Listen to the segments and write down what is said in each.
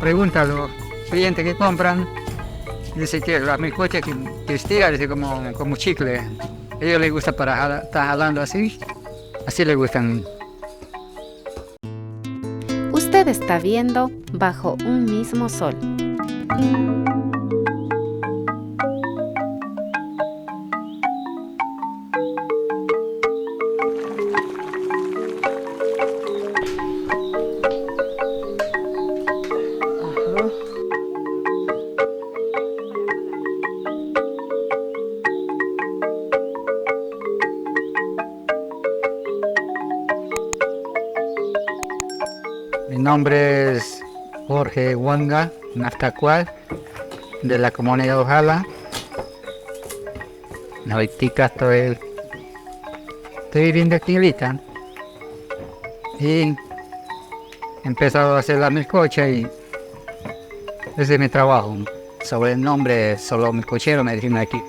pregunta a los clientes que compran, dice que la melcocha que estira dice como chicle. A ellos les gusta para estar jalando así les gustan. Usted está viendo Bajo un mismo sol. Mi nombre es Jorge Wanga Naftacual, de la comunidad de Ojala. Ahorita estoy viviendo aquí en Lita y he empezado a hacer la melcocha y ese es mi trabajo. Sobre el nombre, solo melcochero me dicen aquí.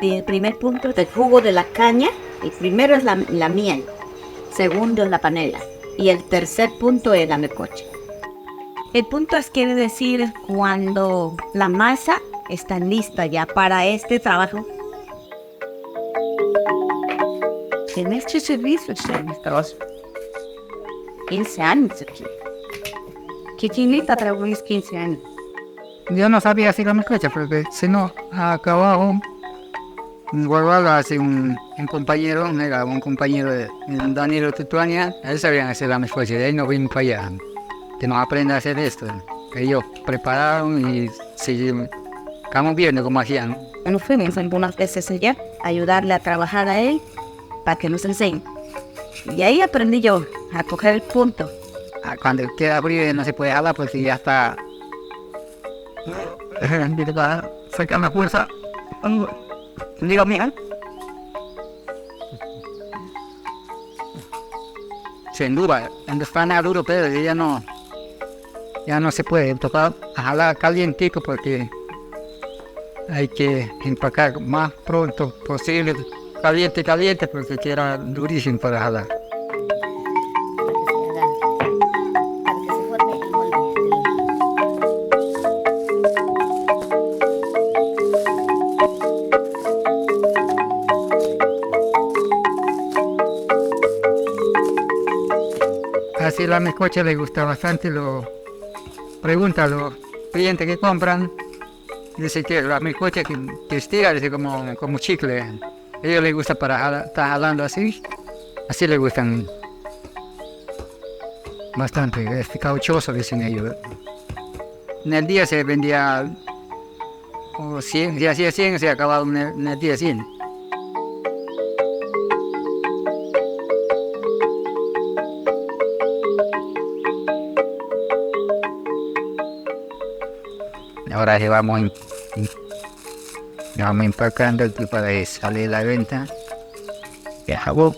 El primer punto es el jugo de la caña. El primero es la miel, segundo es la panela y el tercer punto es la melcocha. El punto es quiere decir cuando la masa está lista ya para este trabajo. En este servicio estamos 15 años aquí. ¿Qué chinita trabajó 15 años? Yo no sabía hacer la melcocha porque si no, acababa en Guadalajara hace un compañero de Daniel Tutuania, él sabía hacer la melcocha, de ahí nos vimos para allá, que nos aprende a hacer esto. Ellos prepararon y estamos viendo cómo hacían. Nos fuimos algunas veces allá a ayudarle a trabajar a él para que nos enseñe. Y ahí aprendí yo a coger el punto. Cuando queda frío no se puede jalar porque ya está. Saca la fuerza. Digo, mira. Sin duda, está nada duro, pero ya no se puede tocar a jalar calientico porque hay que empacar más pronto posible, caliente, porque queda durísimo para jalar. Así la melcocha les gusta bastante, lo pregunta a los clientes que compran, dice que la melcocha que estira dice como chicle. A ellos les gusta para estar jalando así les gustan bastante, es cauchoso dicen ellos. En el día se vendía 100, si hacía 100 se acababa en el día 100. Ahora vamos empacando aquí para salir a la venta. Ya acabó.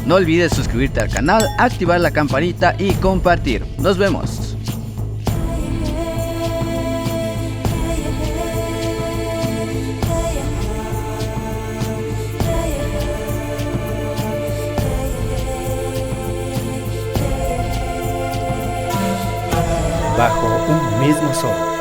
No olvides suscribirte al canal, activar la campanita y compartir. Nos vemos. Bajo un mismo sol.